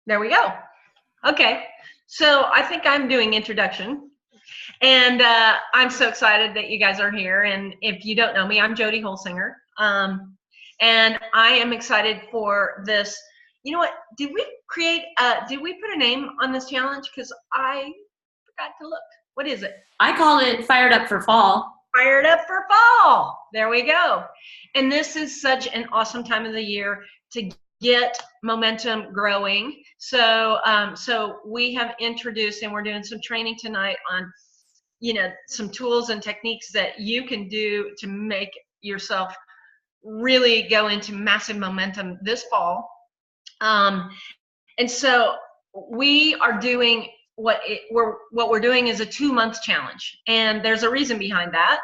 There we go. Okay. So I think I'm doing introduction. And I'm so excited that you guys are here. And if you don't know me, I'm Jody Holsinger. And I am excited for this. You know what? Did we put a name on this challenge? Because I forgot to look. What is it? I call it Fired Up for Fall. Fired Up for Fall. There we go. And this is such an awesome time of the year to get momentum growing. So, so we have introduced, and we're doing some training tonight on, some tools and techniques that you can do to make yourself really go into massive momentum this fall. And so we are doing what we're doing is a 2-month challenge, and there's a reason behind that.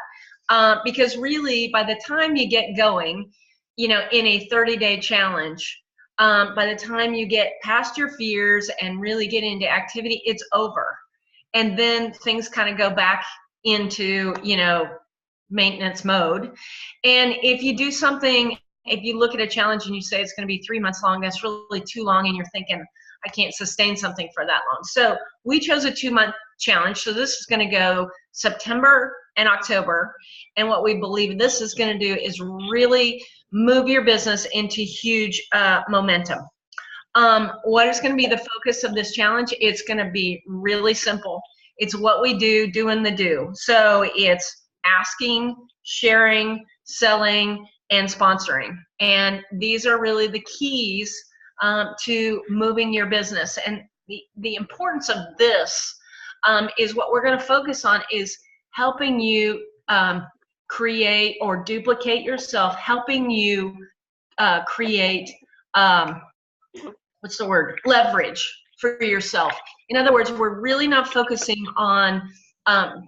Because really, by the time you get going, in a 30-day challenge, by the time you get past your fears and really get into activity, it's over. And then things kind of go back into, maintenance mode. And if you do something, if you look at a challenge and you say it's going to be 3 months long, that's really too long, and you're thinking, I can't sustain something for that long. So we chose a 2-month challenge. So this is going to go September and October. And what we believe this is going to do is really move your business into huge momentum. What is going to be the focus of this challenge? It's going to be really simple. It's what we do, doing the do. So it's asking, sharing, selling, and sponsoring. And these are really the keys to moving your business. And the importance of this is what we're going to focus on is helping you create or duplicate yourself, helping you create leverage for yourself. In other words, we're really not focusing on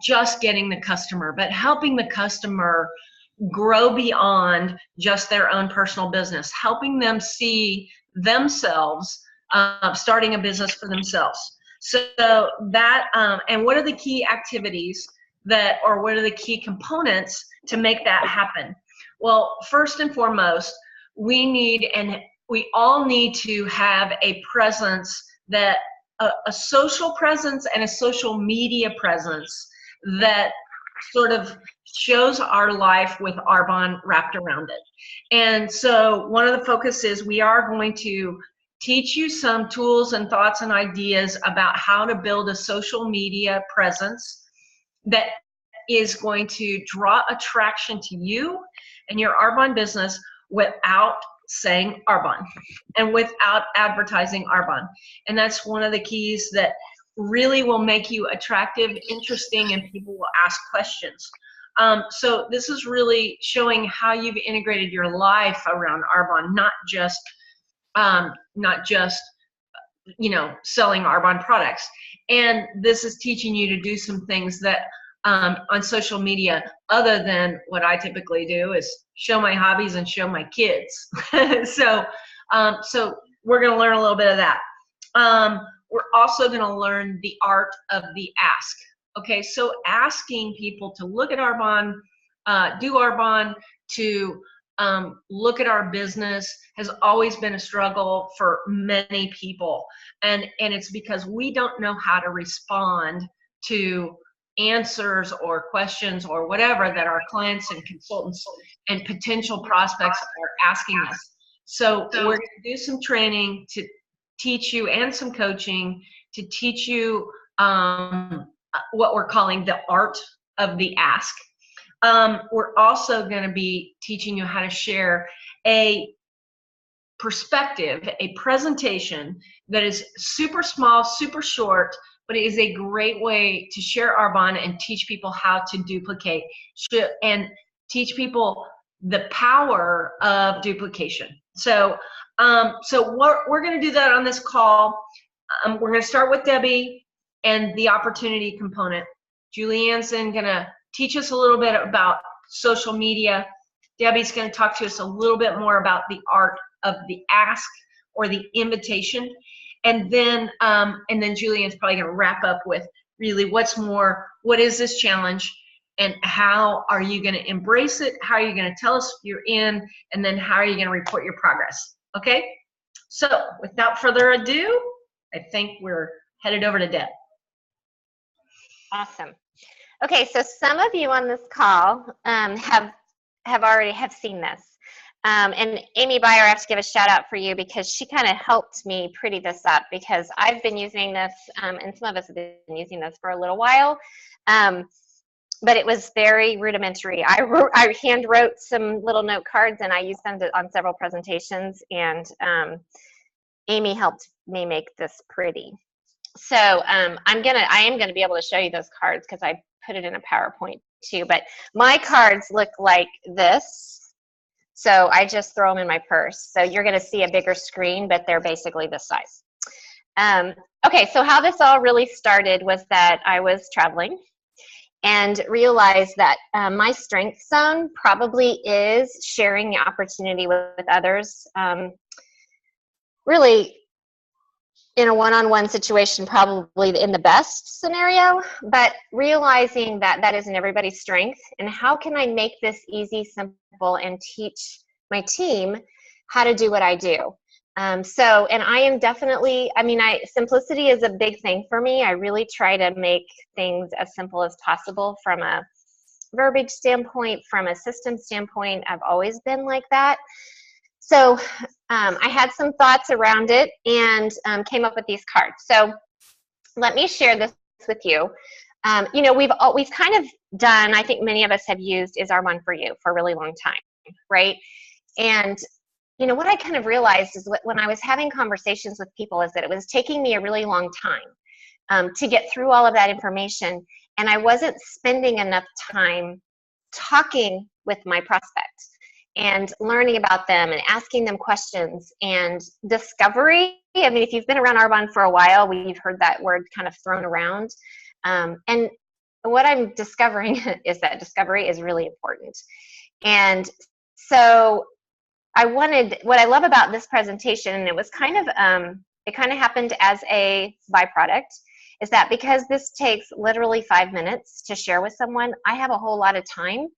just getting the customer, but helping the customer grow beyond just their own personal business, helping them see themselves starting a business for themselves. So that, and what are the key activities what are the key components to make that happen? Well, first and foremost, we all need to have a presence that a social presence and a social media presence that sort of shows our life with Arbonne wrapped around it. And so one of the focuses, we are going to teach you some tools and thoughts and ideas about how to build a social media presence that is going to draw attraction to you and your Arbonne business without saying Arbonne and without advertising Arbonne. And that's one of the keys that really will make you attractive, interesting, and people will ask questions. So this is really showing how you've integrated your life around Arbonne, not just selling Arbonne products. And this is teaching you to do some things that on social media, other than what I typically do is show my hobbies and show my kids. So we're going to learn a little bit of that. We're also going to learn the art of the ask. Okay, so asking people to look at Arbonne, do Arbonne, to look at our business has always been a struggle for many people. And it's because we don't know how to respond to answers or questions or whatever that our clients and consultants and potential prospects are asking us. So we're going to do some training to teach you, and some coaching to teach you what we're calling the art of the ask. We're also going to be teaching you how to share a perspective, a presentation that is super small, super short, but it is a great way to share Arbonne and teach people how to duplicate and teach people the power of duplication. So we're going to do that on this call. We're going to start with Debbie and the opportunity component. Julianne's then going to teach us a little bit about social media. Debbie's going to talk to us a little bit more about the art of the ask or the invitation. And then Julianne's probably going to wrap up with really what is this challenge, and how are you going to embrace it? How are you going to tell us you're in? And then how are you going to report your progress? Okay? So without further ado, I think we're headed over to Deb. Awesome. Okay, so some of you on this call have already seen this. And Amy Byer, I have to give a shout out for you because she kind of helped me pretty this up, because I've been using this, and some of us have been using this for a little while, but it was very rudimentary. I hand wrote some little note cards and I used them on several presentations, and Amy helped me make this pretty. So I am gonna be able to show you those cards because I put it in a PowerPoint too, but my cards look like this. So I just throw them in my purse. So you're going to see a bigger screen, but they're basically this size. Okay, so how this all really started was that I was traveling and realized that my strength zone probably is sharing the opportunity with others. Really, in a one-on-one situation, probably in the best scenario, but realizing that that isn't everybody's strength, and how can I make this easy, simple, and teach my team how to do what I do. And I am definitely, simplicity is a big thing for me. I really try to make things as simple as possible from a verbiage standpoint, from a system standpoint. I've always been like that. So I had some thoughts around it and came up with these cards. So let me share this with you. We've kind of done, I think many of us have used Is Arbonne for You for a really long time, right? And what I kind of realized is when I was having conversations with people is that it was taking me a really long time to get through all of that information, and I wasn't spending enough time talking with my prospects and learning about them and asking them questions and discovery. I mean, if you've been around Arbonne for a while, we've heard that word kind of thrown around. And what I'm discovering is that discovery is really important. And so what I love about this presentation, and it was kind of, it kind of happened as a byproduct, is that because this takes literally 5 minutes to share with someone, I have a whole lot of time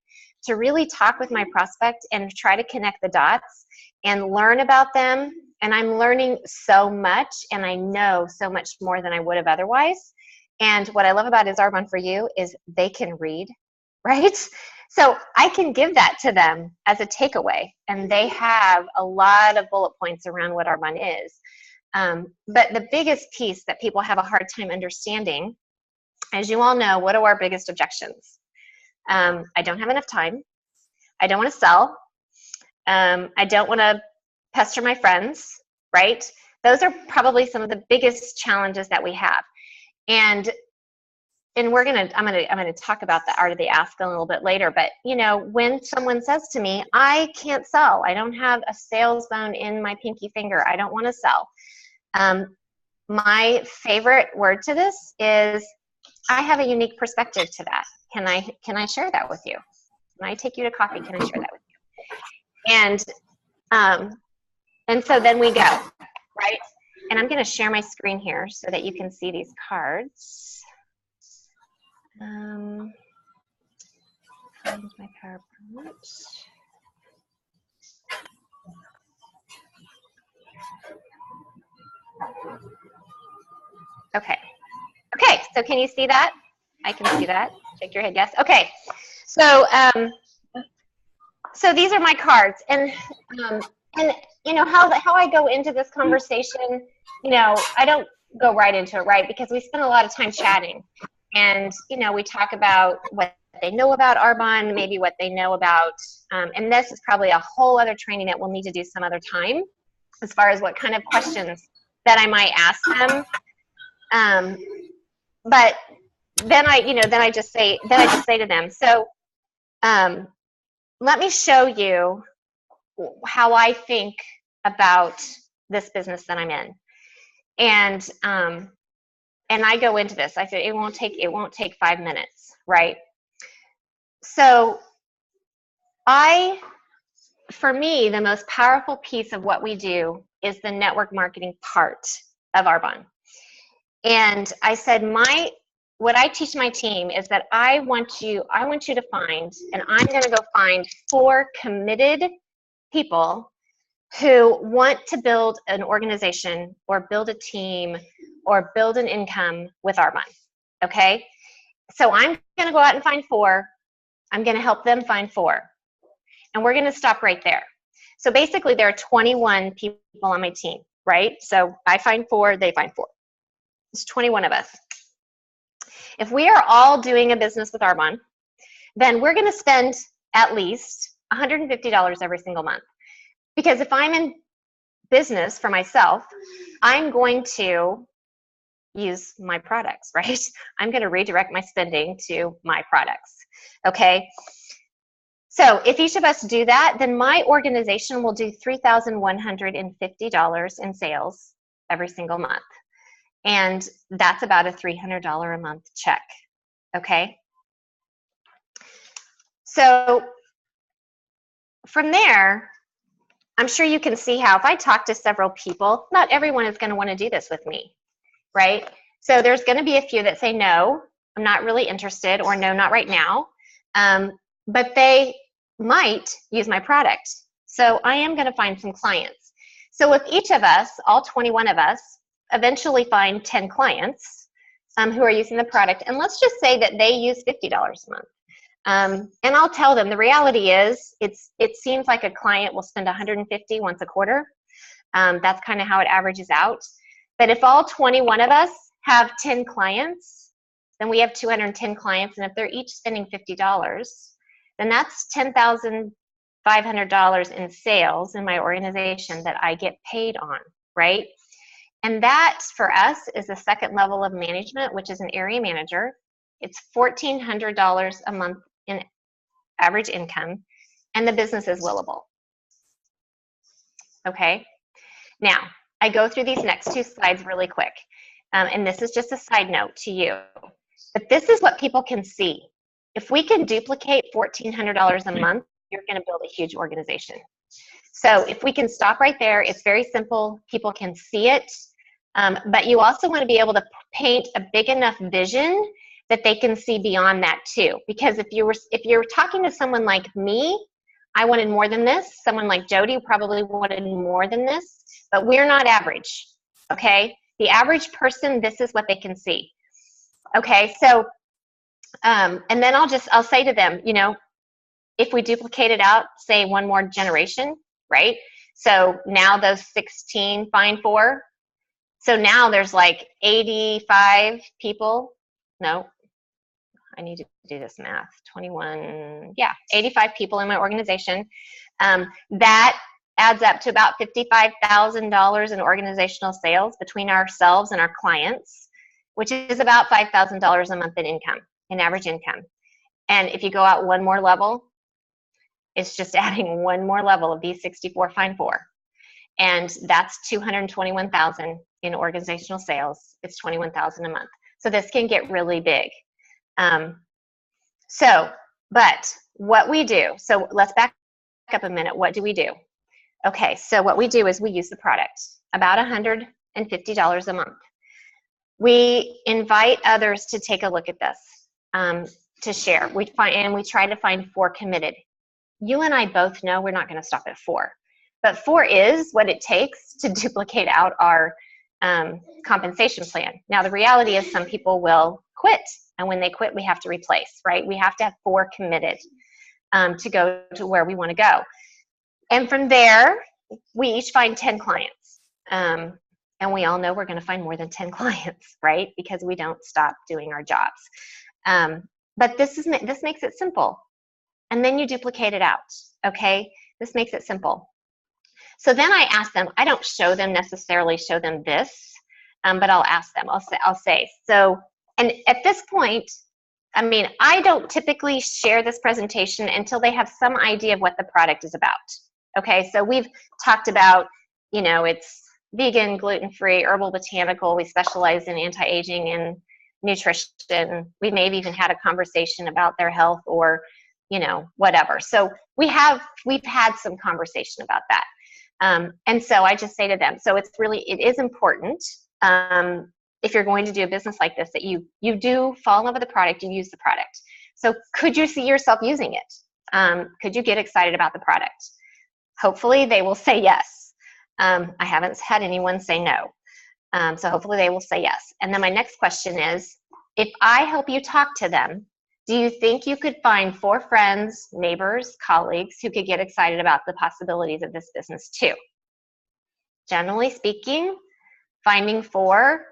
to really talk with my prospect and try to connect the dots and learn about them. And I'm learning so much, and I know so much more than I would have otherwise. And what I love about Is Arbonne for You is they can read, right? So I can give that to them as a takeaway, and they have a lot of bullet points around what Arbonne is. But the biggest piece that people have a hard time understanding, as you all know, what are our biggest objections? I don't have enough time. I don't want to sell. I don't want to pester my friends, right? Those are probably some of the biggest challenges that we have. And I'm gonna talk about the art of the ask a little bit later, but when someone says to me, I can't sell, I don't have a sales bone in my pinky finger, I don't want to sell. My favorite word to this is, I have a unique perspective to that. Can I share that with you? When I take you to coffee, can I share that with you? And so then we go, right? And I'm going to share my screen here so that you can see these cards. Find my PowerPoint. Okay. Okay, so can you see that? I can see that. Shake your head, yes. Okay, so so these are my cards, and how I go into this conversation. I don't go right into it, right? Because we spend a lot of time chatting, and we talk about what they know about Arbonne, maybe what they know about, and this is probably a whole other training that we'll need to do some other time, as far as what kind of questions that I might ask them. But then I just say to them, so let me show you how I think about this business that I'm in. And I go into this. I said it won't take 5 minutes, right? So for me, the most powerful piece of what we do is the network marketing part of Arbonne. And I said, what I teach my team is that I want you to find, and I'm going to go find 4 committed people who want to build an organization or build a team or build an income with Arbonne, okay? So I'm gonna go out and find 4. I'm gonna help them find 4. And we're gonna stop right there. So basically there are 21 people on my team, right? So I find 4, they find 4. It's 21 of us. If we are all doing a business with Arbonne, then we're gonna spend at least $150 every single month. Because if I'm in business for myself, I'm going to use my products, right? I'm going to redirect my spending to my products, okay? So if each of us do that, then my organization will do $3,150 in sales every single month. And that's about a $300 a month check, okay? So from there, I'm sure you can see how if I talk to several people, not everyone is going to want to do this with me, right? So there's going to be a few that say, no, I'm not really interested, or no, not right now. But they might use my product. So I am going to find some clients. So if each of us, all 21 of us, eventually find 10 clients who are using the product, and let's just say that they use $50 a month. And I'll tell them the reality is it seems like a client will spend $150 once a quarter. That's kind of how it averages out. But if all 21 of us have 10 clients, then we have 210 clients. And if they're each spending $50, then that's $10,500 in sales in my organization that I get paid on, right? And that for us is the second level of management, which is an area manager. It's $1,400 a month in average income, and the business is willable. Okay, now I go through these next 2 slides really quick, and this is just a side note to you, but this is what people can see. If we can duplicate $1,400 a month, you're going to build a huge organization. So if we can stop right there, it's very simple. People can see it, but you also want to be able to paint a big enough vision that they can see beyond that too. Because if you're talking to someone like me, I wanted more than this. Someone like Jody probably wanted more than this, but we're not average, okay? The average person, this is what they can see. Okay, so, and then I'll say to them, you know, if we duplicate it out, say 1 more generation, right? So now those 16 find 4. So now there's like 85 people. No, I need to do this math. 21, yeah, 85 people in my organization. That adds up to about $55,000 in organizational sales between ourselves and our clients, which is about $5,000 a month in income, in average income. And if you go out 1 more level, it's just adding 1 more level of these 64 find 4. And that's $221,000 in organizational sales. It's $21,000 a month. So this can get really big. But what we do, so let's back up a minute. What do we do? Okay, so what we do is we use the product, about $150 a month. We invite others to take a look at this, to share. We try to find 4 committed. You and I both know we're not going to stop at 4, but 4 is what it takes to duplicate out our compensation plan. Now, the reality is some people will quit, and when they quit, we have to replace, right? We have to have 4 committed to go to where we want to go. And from there, we each find 10 clients. And we all know we're going to find more than 10 clients, right? Because we don't stop doing our jobs. But this makes it simple. And then you duplicate it out, okay? This makes it simple. So then I ask them, I don't necessarily show them this, but I'll ask them, I'll say, so, and at this point, I mean, I don't typically share this presentation until they have some idea of what the product is about. Okay, so we've talked about, you know, it's vegan, gluten-free, herbal, botanical. We specialize in anti-aging and nutrition. We maybe even had a conversation about their health or, you know, whatever. So we've had some conversation about that. And so I just say to them, so it is important, if you're going to do a business like this, that you do fall in love with the product, you use the product. So could you see yourself using it? Could you get excited about the product? Hopefully they will say yes. I haven't had anyone say no. So hopefully they will say yes. And then my next question is, if I help you talk to them, do you think you could find 4 friends, neighbors, colleagues who could get excited about the possibilities of this business too? Generally speaking, finding 4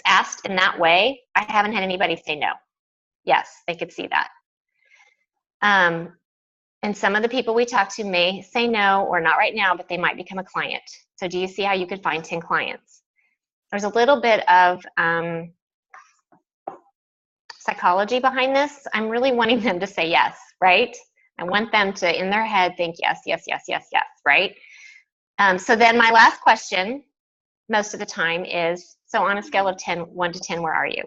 asked in that way, I haven't had anybody say no. Yes, they could see that. And some of the people we talk to may say no or not right now, but they might become a client. So do you see how you could find 10 clients? There's a little bit of psychology behind this. I'm really wanting them to say yes, right? I want them to, in their head, think yes, yes, yes, yes, yes, right? So then my last question, most of the time, is, so on a scale of 1 to 10, where are you?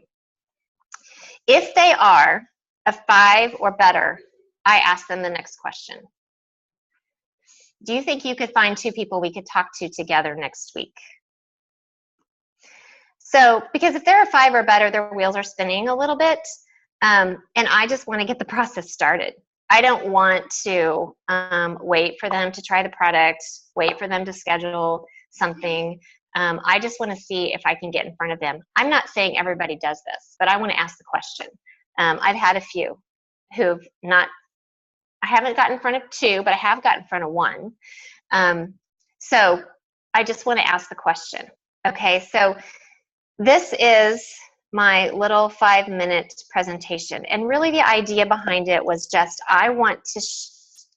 If they are a 5 or better, I ask them the next question. Do you think you could find 2 people we could talk to together next week? So, because if they're a 5 or better, their wheels are spinning a little bit, and I just want to get the process started. I don't want to wait for them to try the product, wait for them to schedule something. I just want to see if I can get in front of them. I'm not saying everybody does this, but I want to ask the question. I've had a few who've not, I haven't gotten in front of 2, but I have gotten in front of 1. So I just want to ask the question. Okay, so this is my little 5-minute presentation. And really the idea behind it was just, I want to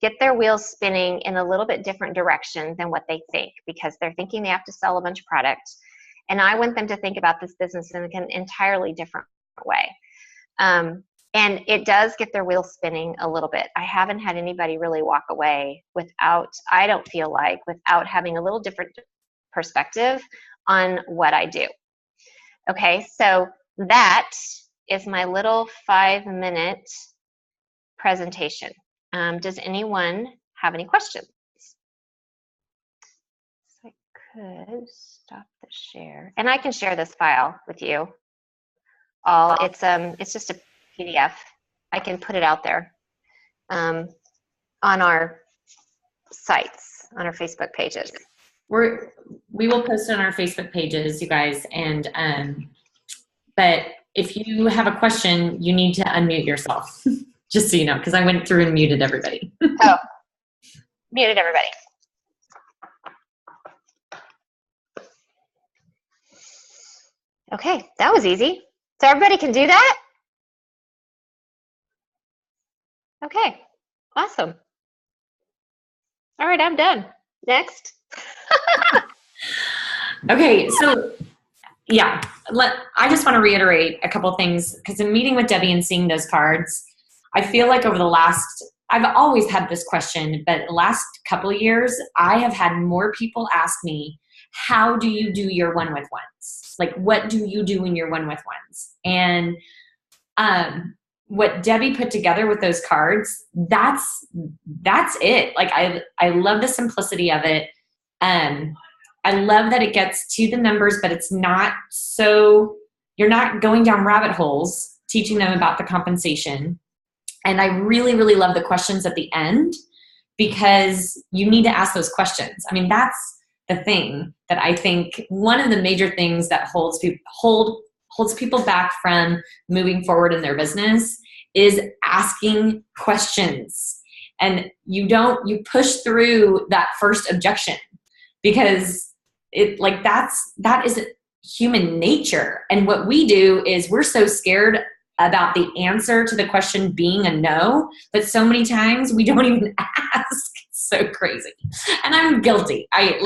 get their wheels spinning in a little bit different direction than what they think, because they're thinking they have to sell a bunch of products. And I want them to think about this business in an entirely different way. And it does get their wheels spinning a little bit. I haven't had anybody really walk away without, I don't feel like, without having a little different perspective on what I do. Okay, so that is my little 5-minute presentation. Does anyone have any questions? So I could stop the share, and I can share this file with you all. It's just a PDF. I can put it out there on our sites, on our Facebook pages. We will post it on our Facebook pages, you guys, and but if you have a question, you need to unmute yourself, just so you know, because I went through and muted everybody. Oh, muted everybody. Okay, that was easy. So everybody can do that? Okay, awesome. All right, I'm done. Next. Okay, so yeah, I just want to reiterate a couple things, because in meeting with Debbie and seeing those cards, I feel like over the last, I've always had this question, but the last couple of years, I have had more people ask me, how do you do your one-with-ones? Like, what do you do in your one-with-ones? And what Debbie put together with those cards, that's it. Like, I love the simplicity of it. I love that it gets to the numbers, but it's not so, you're not going down rabbit holes teaching them about the compensation. And I really, really love the questions at the end, because you need to ask those questions. I mean, that's the thing that I think, one of the major things that holds people back from moving forward in their business is asking questions. And you push through that first objection, because that is human nature. And what we do is we're so scared about the answer to the question being a no, that so many times we don't even ask. It's so crazy. And I'm guilty. I'm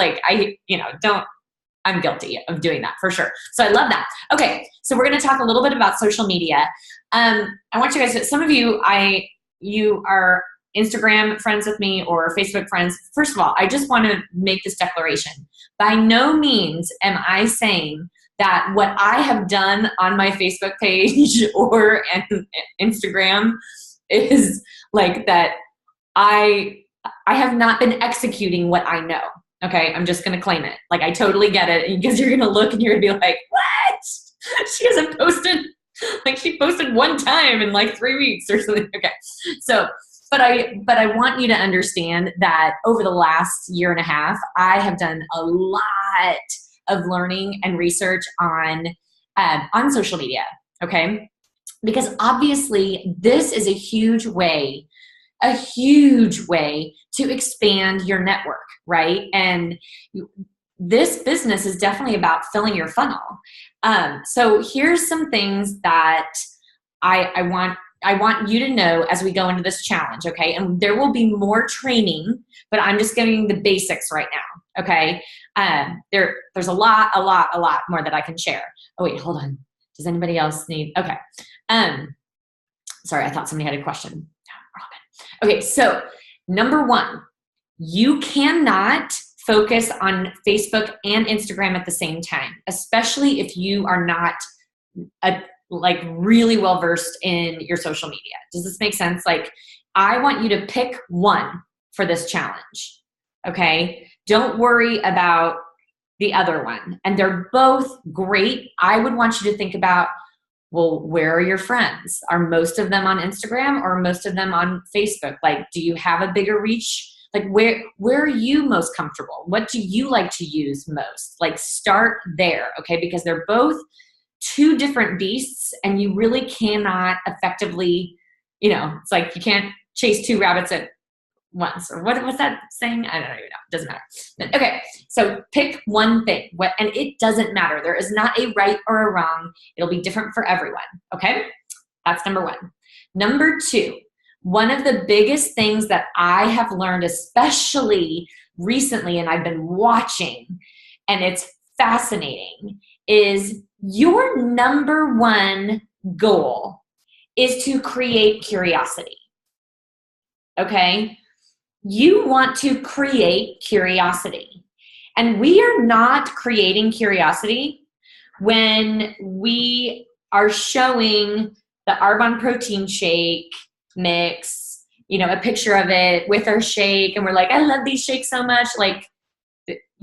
guilty of doing that for sure. So I love that. Okay. So we're going to talk a little bit about social media. I want you guys to, some of you, you are Instagram friends with me or Facebook friends. First of all, I just want to make this declaration. By no means am I saying that what I have done on my Facebook page or Instagram is like that I have not been executing what I know. Okay, I'm just going to claim it. Like, I totally get it, because you're going to look and you're going to be like, what? She hasn't posted, like, she posted one time in like 3 weeks or something. Okay, so, but I want you to understand that over the last year and a half, I have done a lot of learning and research on social media, okay? Because obviously this is a huge way to expand your network, right? And this business is definitely about filling your funnel. So here's some things that I want you to know as we go into this challenge, okay? And there will be more training, but I'm just giving the basics right now, okay? There's a lot more that I can share. Oh wait, hold on. Does anybody else need? Okay. Sorry, I thought somebody had a question. Okay, so number one, you cannot focus on Facebook and Instagram at the same time, especially if you are not like really well versed in your social media. Does this make sense? Like, I want you to pick one for this challenge, okay? Don't worry about the other one. And they're both great. I would want you to think about, well, where are your friends? Are most of them on Instagram or most of them on Facebook? Like, do you have a bigger reach? Like, where are you most comfortable? What do you like to use most? Like, start there, okay? Because they're both two different beasts, and you really cannot effectively, it's like you can't chase two rabbits at once. Or what was that saying? I don't even know. It doesn't matter. Okay, so pick one thing. And it doesn't matter. There is not a right or a wrong. It'll be different for everyone, okay? That's number one. Number two, one of the biggest things that I have learned, especially recently, and I've been watching, and it's fascinating, is your number one goal is to create curiosity, okay? You want to create curiosity. And we are not creating curiosity when we are showing the Arbonne protein shake mix, a picture of it with our shake, and we're like, I love these shakes so much. Like,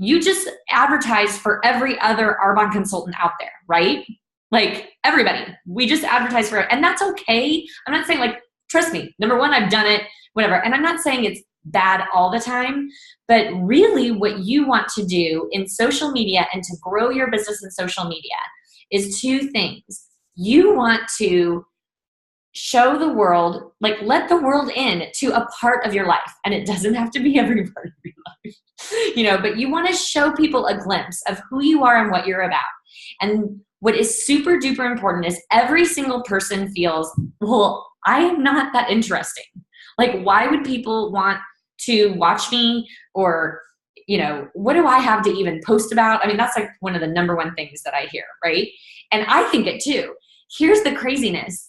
you just advertise for every other Arbonne consultant out there, right? Like, everybody. We just advertise for it. And that's okay. I'm not saying, like, trust me, number one, I've done it, whatever. And I'm not saying it's bad all the time, but really what you want to do in social media and to grow your business in social media is two things. You want to show the world, like, let the world in to a part of your life. And it doesn't have to be every part of your life, but you want to show people a glimpse of who you are and what you're about. And what is super duper important is every single person feels, well, I am not that interesting. Like, why would people want to watch me? Or, what do I have to even post about? I mean, that's like one of the number one things that I hear, right? And I think it too. Here's the craziness.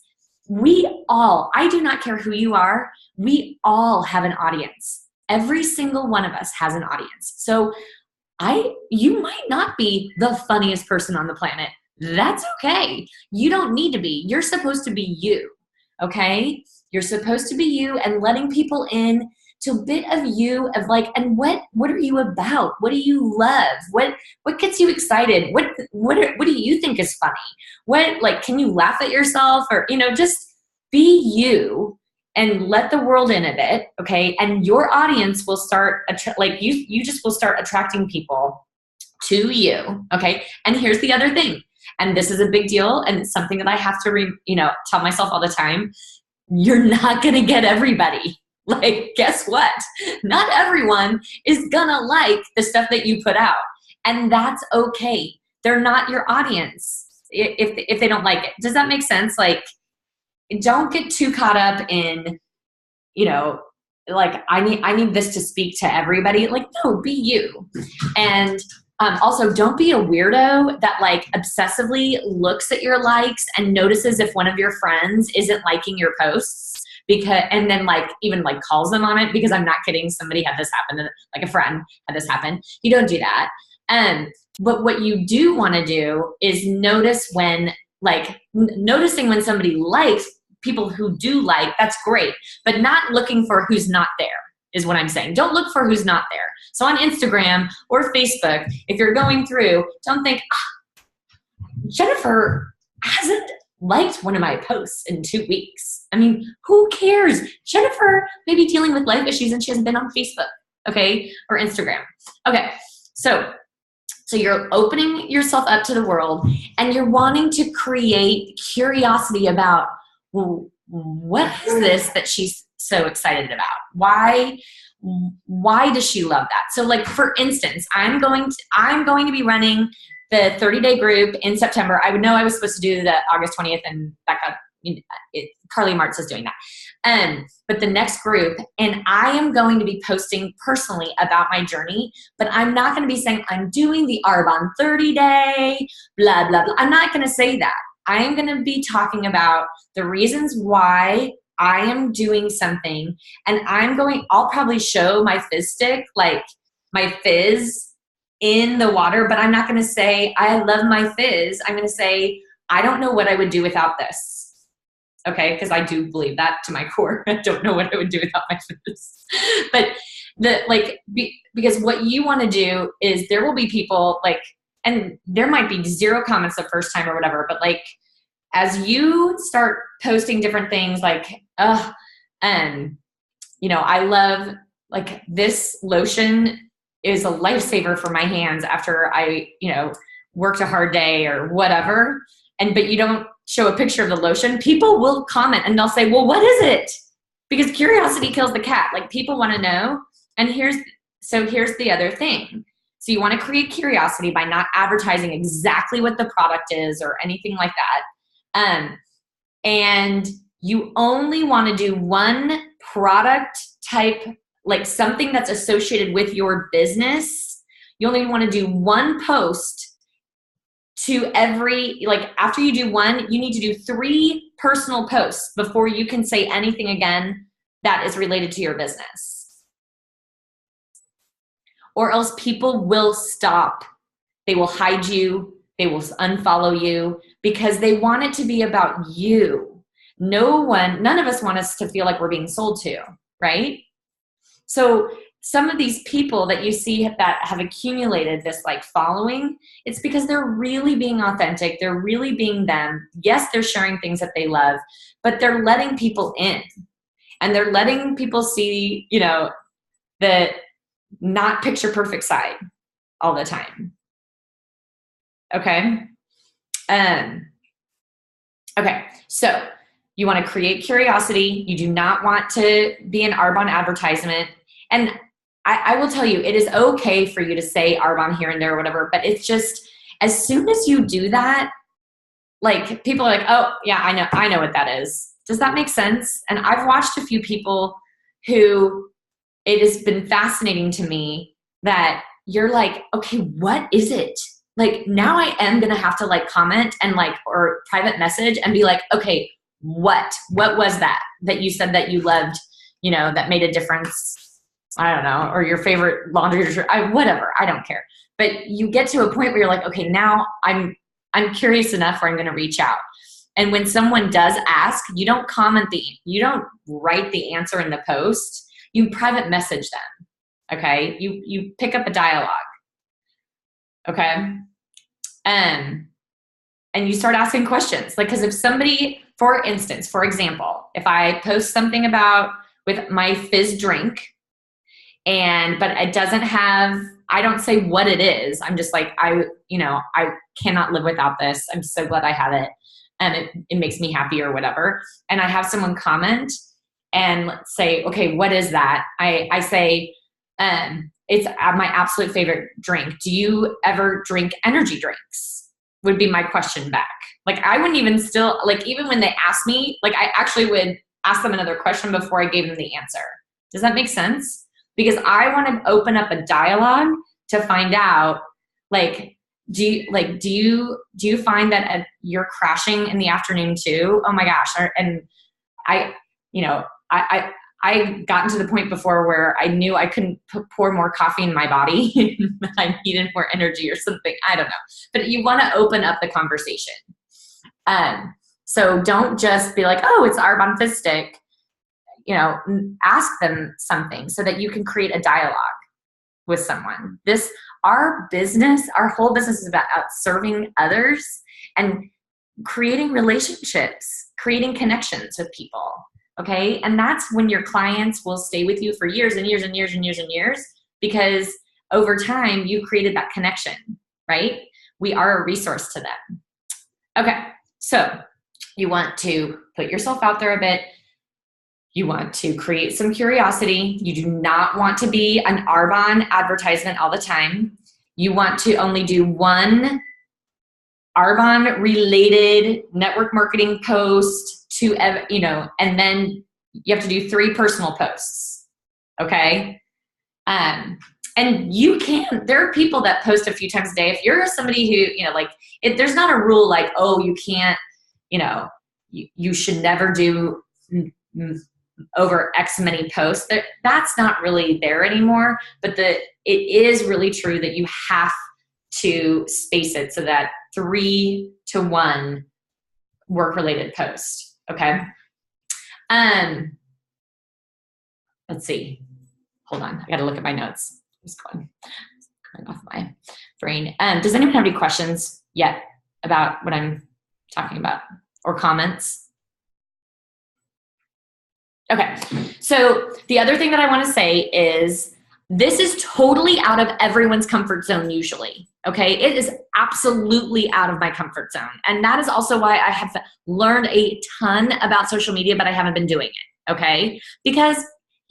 I do not care who you are, we all have an audience. Every single one of us has an audience. So you might not be the funniest person on the planet. That's okay. You don't need to be. You're supposed to be you, okay? You're supposed to be you, and letting people in to a bit of you, of like, and what are you about? What do you love? What gets you excited? What do you think is funny? What, like, can you laugh at yourself? Or, just be you and let the world in a bit, okay? And your audience will start, you just will start attracting people to you, okay? And here's the other thing, and this is a big deal, and it's something that I have to, tell myself all the time. You're not gonna get everybody. Like, guess what? Not everyone is gonna like the stuff that you put out. And that's okay. They're not your audience if they don't like it. Does that make sense? Like, don't get too caught up in, like, I need this to speak to everybody. Like, no, be you. And also, don't be a weirdo that, like, obsessively looks at your likes and notices if one of your friends isn't liking your posts, and then, like, even, like, calls them on it. Because I'm not kidding, somebody had this happen, like a friend had this happen. You don't do that. But what you do want to do is notice when, like, noticing when somebody likes, people who do like, that's great, but not looking for who's not there. Is what I'm saying. Don't look for who's not there. So on Instagram or Facebook, if you're going through, don't think, Jennifer hasn't liked one of my posts in 2 weeks. I mean, who cares? Jennifer may be dealing with life issues and she hasn't been on Facebook, okay? Or Instagram. Okay, so So you're opening yourself up to the world, and you're wanting to create curiosity about, well, what is this that she's so excited about? Why does she love that? So like, for instance, I'm going to be running the 30-day group in September. I would know I was supposed to do the August 20th, and Carly Martz is doing that. But the next group, and I am going to be posting personally about my journey, but I'm not going to be saying I'm doing the Arbonne 30-day, blah, blah, blah. I'm not going to say that. I am going to be talking about the reasons why I am doing something, and I'll probably show my fizz stick, like my fizz in the water, but I'm not going to say I love my fizz. I'm going to say I don't know what I would do without this. Okay, because I do believe that to my core. I don't know what I would do without my fizz. But because what you want to do is, there will be people like, and there might be 0 comments the first time or whatever, but like, as you start posting different things like, I love, like, this lotion is a lifesaver for my hands after I, worked a hard day or whatever. But you don't show a picture of the lotion, people will comment and they'll say, well, what is it? Because curiosity kills the cat. Like, people want to know. And here's the other thing. So you want to create curiosity by not advertising exactly what the product is or anything like that. And you only want to do one product type, like something that's associated with your business. You only want to do one post to every, like, after you do one, you need to do 3 personal posts before you can say anything again that is related to your business. Or else people will stop. They will hide you. They will unfollow you because they want it to be about you. None of us want us to feel like we're being sold to, right? So some of these people that you see that have accumulated this like following, it's because they're really being authentic. They're really being them. Yes, they're sharing things that they love, but they're letting people in, and they're letting people see, the not picture perfect side all the time. Okay. Okay. So you want to create curiosity. You do not want to be an Arbonne advertisement. And I will tell you, it is okay for you to say Arbonne here and there or whatever, but it's just, as soon as you do that, like, people are like, oh yeah, I know what that is. Does that make sense? And I've watched a few people who, it has been fascinating to me that you're like, okay, what is it? Like, now I am going to have to like comment and like, or private message and be like, okay, what was that you said that you loved, that made a difference? I don't know, or your favorite laundry detergent, whatever, I don't care. But you get to a point where you're like, okay, now I'm curious enough where I'm going to reach out. And when someone does ask, you don't you don't write the answer in the post, you private message them. Okay. You pick up a dialogue. Okay. And you start asking questions. Like, cause if somebody, for example, if I post something about with my fizz drink, but it doesn't have, I don't say what it is. I'm just like, I cannot live without this. I'm so glad I have it. And it makes me happy or whatever. And I have someone comment and say, okay, what is that? I say, it's my absolute favorite drink. Do you ever drink energy drinks? Would be my question back. Like, I wouldn't even even when they ask me, like, I actually would ask them another question before I gave them the answer. Does that make sense? Because I want to open up a dialogue to find out, like, do you find that you're crashing in the afternoon too? Oh my gosh. And I gotten to the point before where I knew I couldn't pour more coffee in my body. I needed more energy or something. I don't know. But you want to open up the conversation. So don't just be like, oh, it's Arbonne Fizz Stick. Ask them something so that you can create a dialogue with someone. Our whole business is about serving others and creating relationships, creating connections with people. Okay. And that's when your clients will stay with you for years and years and years and years and years, because over time you created that connection. right? We are a resource to them. Okay, so you want to put yourself out there a bit. You want to create some curiosity. You do not want to be an Arbonne advertisement all the time. You want to only do one Arbonne related network marketing post to, and then you have to do 3 personal posts. Okay. And you can, there are people that post a few times a day. If you're somebody who, there's not a rule like, oh, you can't, you should never do over X many posts. That's not really there anymore, but it is really true that you have to space it so that 3 to 1 work related post. Okay. Let's see. Hold on. I got to look at my notes. It's going off my brain. Does anyone have any questions yet about what I'm talking about or comments? Okay. So the other thing that I want to say is this is totally out of everyone's comfort zone usually. Okay. It is absolutely out of my comfort zone. And that is also why I have learned a ton about social media, but I haven't been doing it. Okay. Because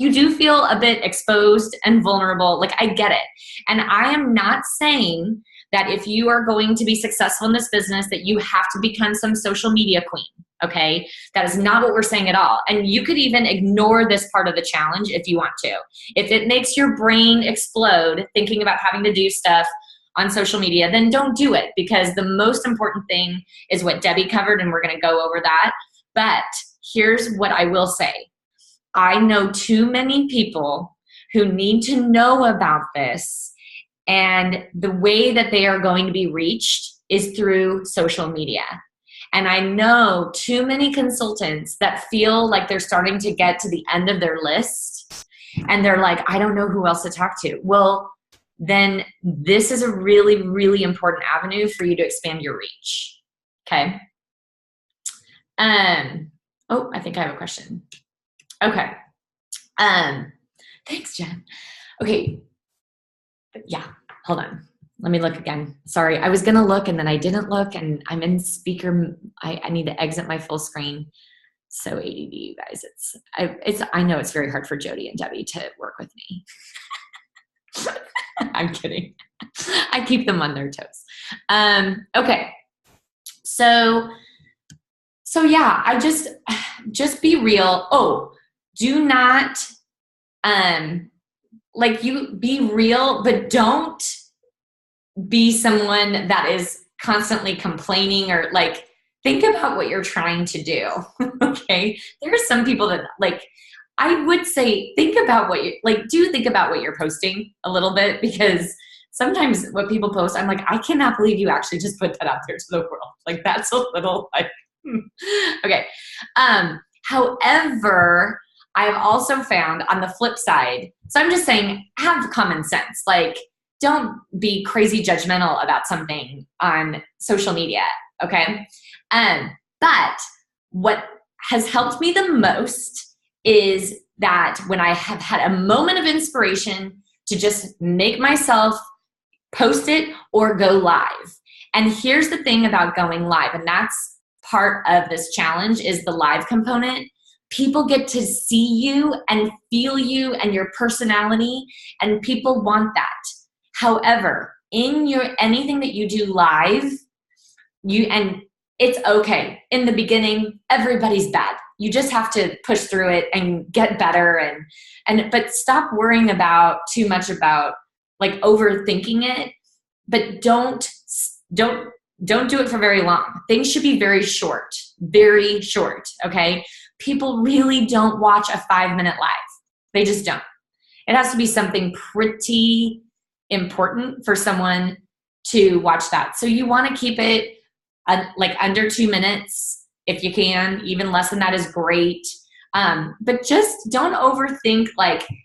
you do feel a bit exposed and vulnerable. Like, I get it. And I am not saying that if you are going to be successful in this business that you have to become some social media queen. Okay. That is not what we're saying at all. And you could even ignore this part of the challenge if you want to. If it makes your brain explode thinking about having to do stuff on social media, then don't do it, because the most important thing is what Debbie covered, and we're going to go over that. But here's what I will say. I know too many people who need to know about this, and the way that they are going to be reached is through social media. And I know too many consultants that feel like they're starting to get to the end of their list and they're like, I don't know who else to talk to. Well, then this is a really, really important avenue for you to expand your reach. Okay. Oh, I think I have a question. Okay. Thanks, Jen. Okay. Yeah. Hold on. Let me look again. Sorry. I was going to look and then I didn't look, and I'm in speaker. I need to exit my full screen. So ADD, you guys, I know it's very hard for Jody and Debbie to work with me. I'm kidding. I keep them on their toes. Okay. So yeah, I just be real. Oh, do not, you be real, but don't be someone that is constantly complaining or think about what you're trying to do. Okay. There are some people that I would say, think about what you think about what you're posting a little bit, because sometimes what people post, I'm like, I cannot believe you actually just put that out there to the world. That's a little okay. However, I've also found on the flip side, so I'm just saying, have common sense. Don't be crazy judgmental about something on social media. Okay. But what has helped me the most is that when I have had a moment of inspiration to just make myself post it or go live. And here's the thing about going live, and that's part of this challenge, is the live component. People get to see you and feel you and your personality, and people want that. However, in anything that you do live, and it's okay. In the beginning, everybody's bad. You just have to push through it and get better, but stop worrying about too much about overthinking it. But don't do it for very long. Things should be very short, okay? People really don't watch a 5-minute live. They just don't. It has to be something pretty important for someone to watch that. So you want to keep it under 2 minutes if you can. Even less than that is great. But just don't overthink,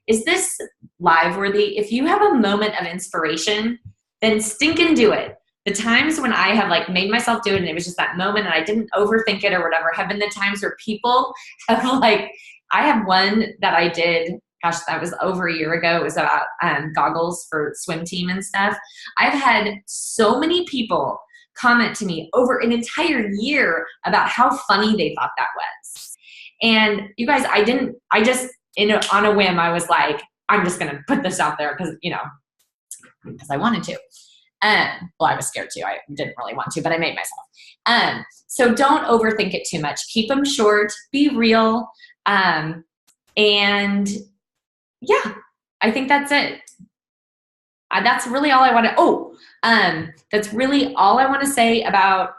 is this live worthy? If you have a moment of inspiration, then stink and do it. The times when I have made myself do it and it was just that moment and I didn't overthink it or whatever have been the times where people have I have one that I did, gosh, that was over a year ago. It was about goggles for swim team and stuff. I've had so many people comment to me over an entire year about how funny they thought that was. And you guys, on a whim, I was like, I'm just going to put this out there because I wanted to. Well, I was scared too. I didn't really want to, but I made myself. So don't overthink it too much. Keep them short, be real. And yeah, I think that's it. That's really all I want to, that's really all I want to say about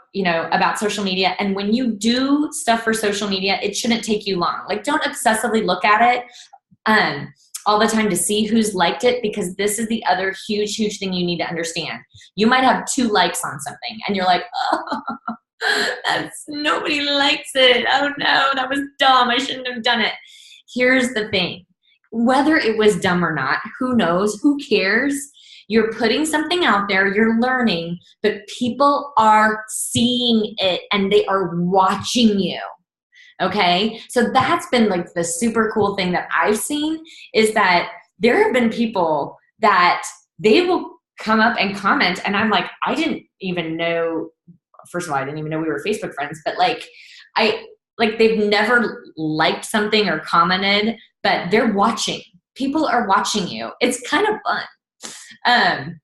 social media. And when you do stuff for social media, it shouldn't take you long. Like, don't obsessively look at it all the time to see who's liked it, because this is the other huge, huge thing you need to understand. You might have 2 likes on something and you're like, oh, nobody likes it. Oh no, that was dumb. I shouldn't have done it. Here's the thing. Whether it was dumb or not, who knows? Who cares? You're putting something out there, you're learning, but people are seeing it and they are watching you. Okay? So that's been like the super cool thing that I've seen, is that there have been people that they will come up and comment, and I'm like, I didn't even know, first of all, I didn't even know we were Facebook friends, but they've never liked something or commented, but they're watching. People are watching you. It's kind of fun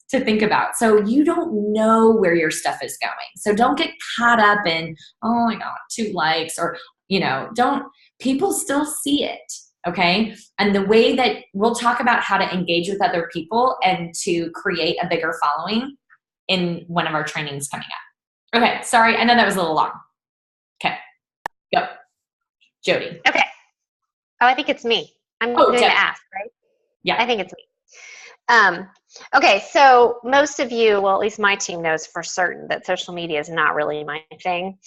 to think about. So you don't know where your stuff is going. So don't get caught up in, oh my God, 2 likes, or, people still see it. Okay. And the way that we'll talk about how to engage with other people and to create a bigger following in one of our trainings coming up. Okay. Sorry. I know that was a little long. Okay. Go. Jody. Okay. Oh, I think it's me. I'm going to ask, right? Yeah. I think it's me. Okay, so most of you, well, at least my team knows for certain that social media is not really my thing.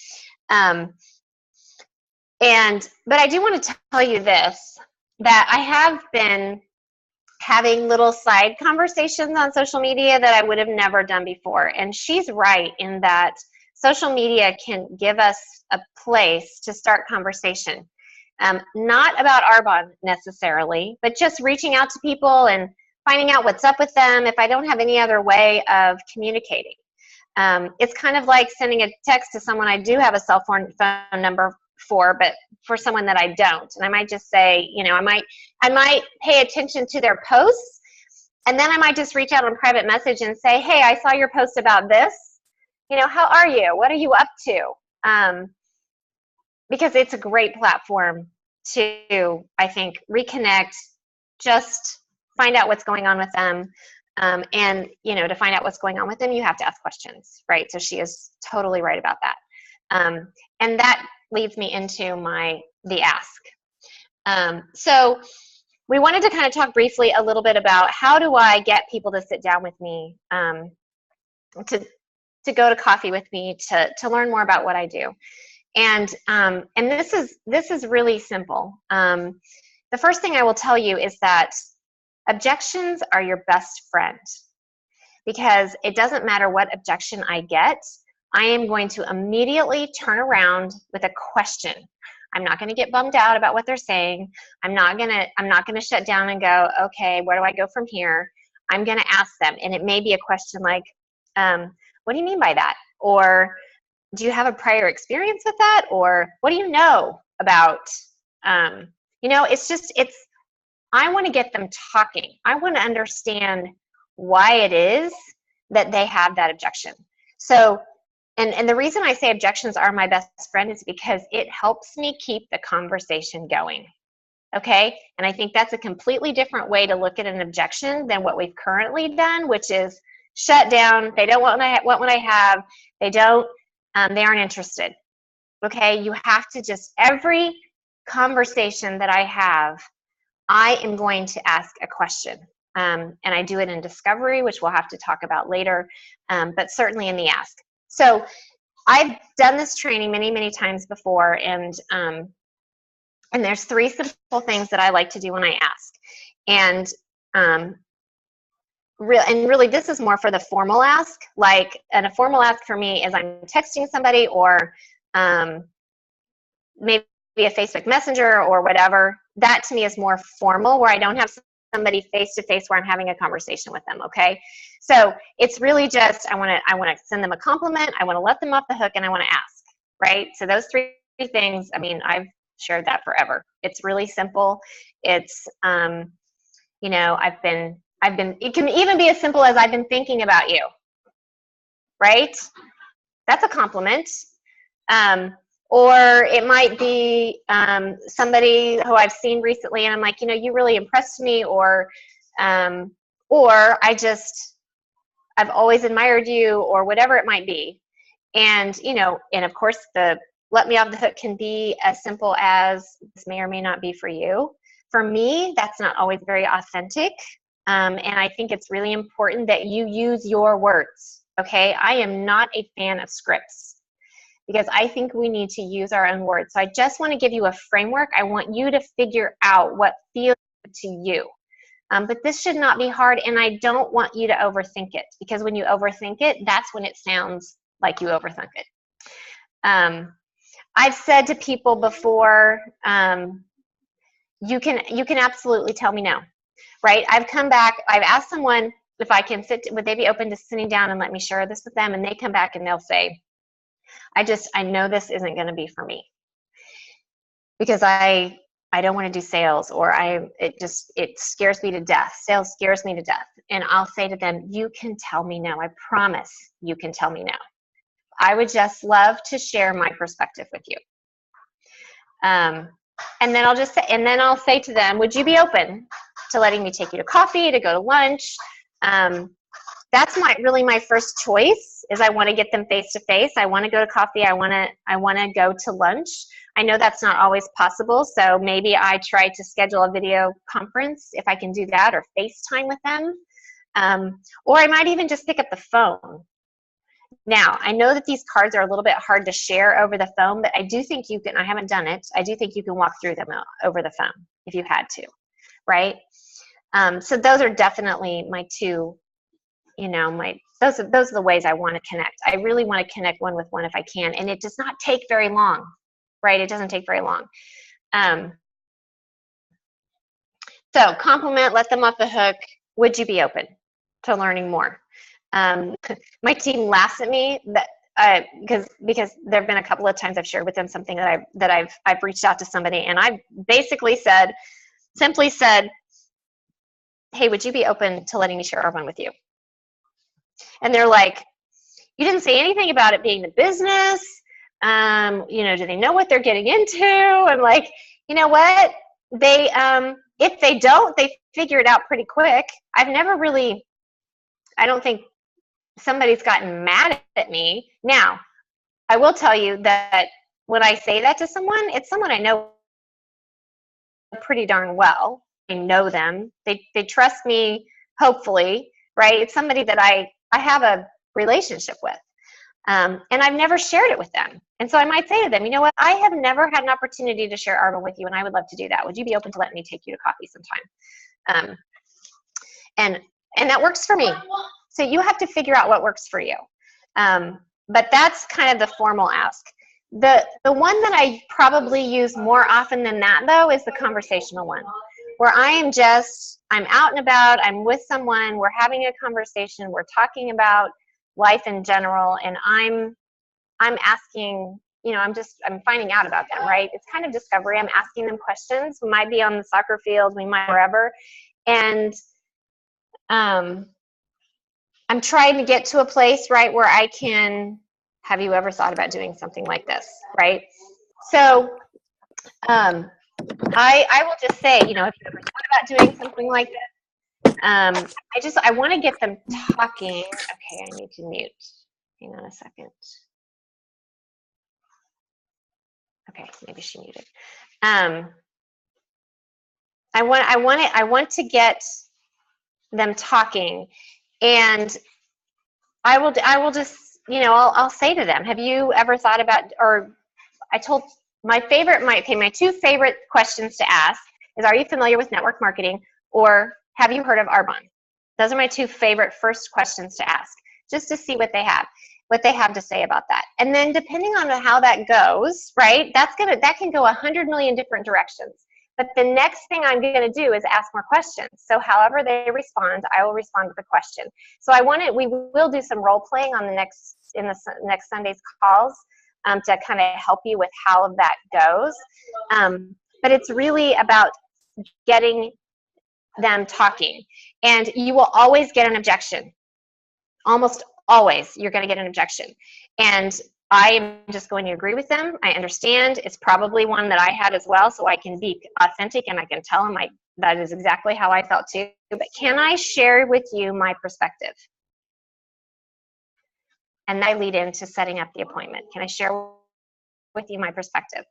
But I do want to tell you this, that I have been having little side conversations on social media that I would have never done before. And she's right in that social media can give us a place to start conversation. Not about Arbonne necessarily, but just reaching out to people and finding out what's up with them if I don't have any other way of communicating. It's kind of like sending a text to someone I do have a cell phone number for, but for someone that I don't. And I might just say, I might pay attention to their posts, and then I might just reach out on private message and say, hey, I saw your post about this. How are you? What are you up to? Because it's a great platform to, I think, reconnect, just find out what's going on with them. And, to find out what's going on with them, you have to ask questions, right? So she is totally right about that. And that leads me into the ask. So we wanted to kind of talk briefly a little bit about how do I get people to sit down with me, to go to coffee with me, to learn more about what I do. And this is really simple. The first thing I will tell you is that objections are your best friend, because it doesn't matter what objection I get, I am going to immediately turn around with a question. I'm not going to get bummed out about what they're saying. I'm not going to shut down and go, okay, where do I go from here? I'm going to ask them. And it may be a question like, what do you mean by that? Or do you have a prior experience with that? Or what do you know about, I want to get them talking. I want to understand why it is that they have that objection. So, and the reason I say objections are my best friend is because it helps me keep the conversation going. Okay? And I think that's a completely different way to look at an objection than what we've currently done, which is shut down. They don't want what I have. They aren't interested. Okay? You have to every conversation that I have, I am going to ask a question. And I do it in discovery, which we'll have to talk about later, but certainly in the ask. So I've done this training many, many times before, and there's 3 simple things that I like to do when I ask. And really, this is more for the formal ask. And a formal ask for me is I'm texting somebody, or maybe a Facebook Messenger or whatever, that to me is more formal, where I don't have somebody face to face where I'm having a conversation with them. Okay. So it's really just, I want to send them a compliment. I want to let them off the hook, and I want to ask, right? So those three things, I mean, I've shared that forever. It's really simple. It's, you know, it can even be as simple as I've been thinking about you, right? That's a compliment. Or it might be somebody who I've seen recently, and I'm like, you know, you really impressed me, or I've always admired you, or whatever it might be. And, you know, and of course the let me off the hook can be as simple as, this may or may not be for you. For me, that's not always very authentic. And I think it's really important that you use your words. Okay. I am not a fan of scripts, because I think we need to use our own words. So I just want to give you a framework. I want you to figure out what feels good to you. But this should not be hard, and I don't want you to overthink it, because when you overthink it, that's when it sounds like you overthink it. I've said to people before, you can absolutely tell me no, right? I've come back, I've asked someone if I can would they be open to sitting down and let me share this with them, and they come back and they'll say, I know this isn't going to be for me, because I don't want to do sales, or it scares me to death. Sales scares me to death. And I'll say to them, you can tell me no. I promise you can tell me no. I would just love to share my perspective with you. And then I'll say to them, would you be open to letting me take you to coffee, to go to lunch? That's really my first choice, is I want to get them face to face. I want to go to coffee. I want to go to lunch. I know that's not always possible, so maybe I try to schedule a video conference if I can do that, or FaceTime with them. Or I might even just pick up the phone. Now, I know that these cards are a little bit hard to share over the phone, but I do think you can, I haven't done it, I do think you can walk through them over the phone if you had to, right? So those are definitely my two, you know, those are the ways I want to connect. I really want to connect one with one if I can, and it does not take very long, right? It doesn't take very long. So compliment, let them off the hook. Would you be open to learning more? My team laughs at me because there have been a couple of times I've shared with them something that I've reached out to somebody, and I basically simply said, hey, would you be open to letting me share Arbonne with you? And they're like, you didn't say anything about it being the business. You know, do they know what they're getting into? I'm like, you know what? They, if they don't, they figure it out pretty quick. I don't think somebody's gotten mad at me. Now, I will tell you that when I say that to someone, it's someone I know pretty darn well. I know them. They trust me, hopefully, right? It's somebody that I have a relationship with. And I've never shared it with them. And so I might say to them, you know what? I have never had an opportunity to share Arbonne with you, and I would love to do that. Would you be open to letting me take you to coffee sometime? And that works for me. So you have to figure out what works for you. But that's kind of the formal ask. The one that I probably use more often than that, though, is the conversational one, where I'm out and about, I'm with someone, we're having a conversation, we're talking about life in general, and I'm asking, you know, I'm finding out about them, right? It's kind of discovery. I'm asking them questions. We might be on the soccer field, we might wherever, and I'm trying to get to a place, right, where I can, have you ever thought about doing something like this, right? So I will just say, you know, if you ever thought about doing something like this, I want to get them talking. Okay, I need to mute. Hang on a second. Okay, maybe she muted. I want to get them talking, and I will just, you know, I'll say to them, have you ever thought about, or I told my two favorite questions to ask is, are you familiar with network marketing, or have you heard of Arbonne? Those are my two favorite first questions to ask, just to see what they have to say about that. And then depending on how that goes, right, that can go 100 million different directions. But the next thing I'm going to do is ask more questions. So however they respond, I will respond with a question. So we will do some role playing on the next Sunday's calls to kind of help you with how that goes. But it's really about getting them talking. And you will always get an objection. Almost always you're going to get an objection. And I am just going to agree with them. I understand. It's probably one that I had as well, so I can be authentic and I can tell them that is exactly how I felt too. But can I share with you my perspective? And I lead into setting up the appointment. Can I share with you my perspective?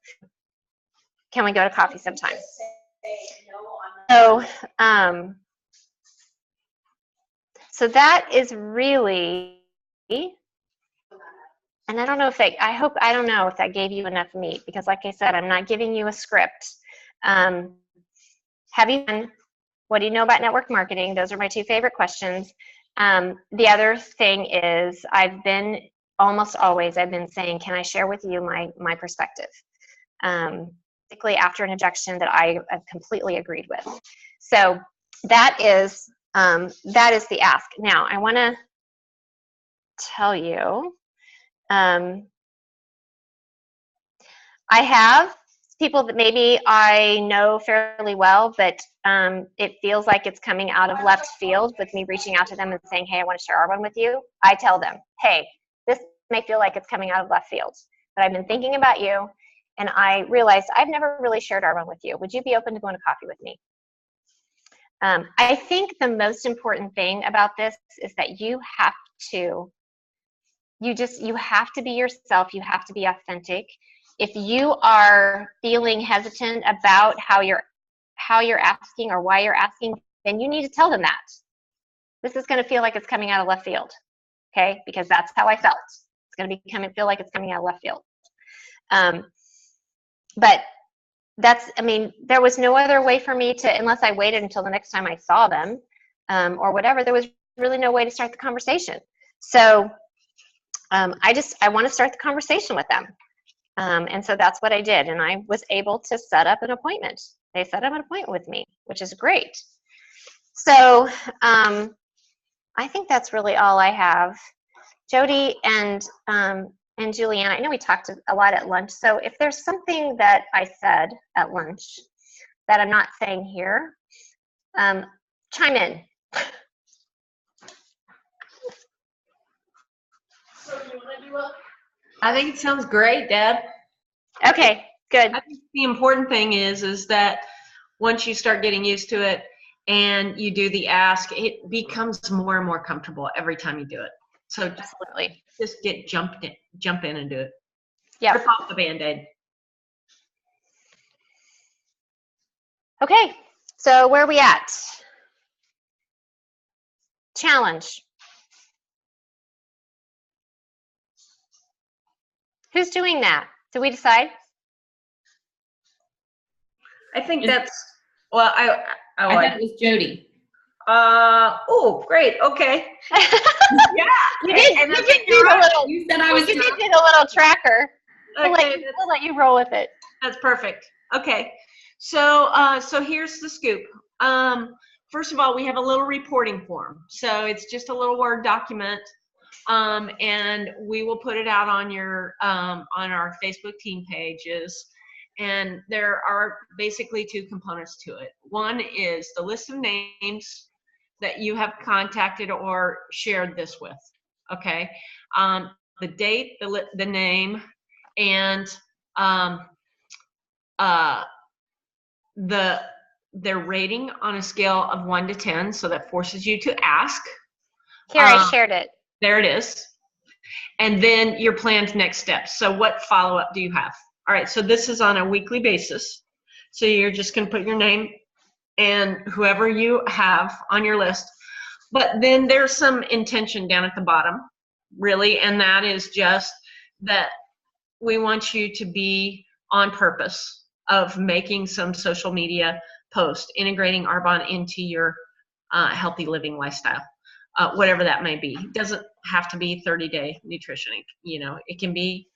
Can we go to coffee sometime? So, so that is really, and I don't know if I don't know if that gave you enough meat, because like I said, I'm not giving you a script. What do you know about network marketing? Those are my two favorite questions. The other thing is almost always I've been saying, can I share with you my perspective? Particularly after an objection that I have completely agreed with. So that is the ask. Now I want to tell you, I have people that maybe I know fairly well, but it feels like it's coming out of left field with me reaching out to them and saying, hey, I want to share Arbonne with you. I tell them, hey, this may feel like it's coming out of left field, but I've been thinking about you, and I realized I've never really shared Arbonne with you. Would you be open to going to coffee with me? I think the most important thing about this is that you have to be yourself. You have to be authentic. If you are feeling hesitant about how you're asking or why you're asking, then you need to tell them that. This is going to feel like it's coming out of left field, okay? Because that's how I felt. It's going to feel like it's coming out of left field. But there was no other way for me to, unless I waited until the next time I saw them or whatever, there was really no way to start the conversation. So I want to start the conversation with them. And so that's what I did. And I was able to set up an appointment. They set up an appointment with me, which is great. So I think that's really all I have. Jody and Julianne, I know we talked a lot at lunch. So if there's something that I said at lunch that I'm not saying here, chime in. I think it sounds great, Deb. Okay, good. I think the important thing is that once you start getting used to it and you do the ask, it becomes more and more comfortable every time you do it. So Absolutely. Just jump in and do it. Yeah. Rip off the Band-Aid. Okay, so where are we at? Challenge. Who's doing that? Did we decide? I think that's, well, I thought it was Jody. Oh, great. Okay. Yeah. You did do the little. You said I was. You did do the little tracker. Okay, We'll let you roll with it. that's perfect. Okay. So here's the scoop. First of all, we have a little reporting form. So it's just a little Word document. And we will put it out on our Facebook team pages. And there are basically two components to it. One is the list of names that you have contacted or shared this with. Okay. The date, the name, and their rating on a scale of 1 to 10. So that forces you to ask. Here, I shared it. There it is. And then your planned next steps. So what follow-up do you have? All right, so this is on a weekly basis. So you're just going to put your name and whoever you have on your list. But then there's some intention down at the bottom, really, and that is just that we want you to be on purpose of making some social media post, integrating Arbonne into your healthy living lifestyle. Whatever that may be. It doesn't have to be 30-day nutrition. You know, it can be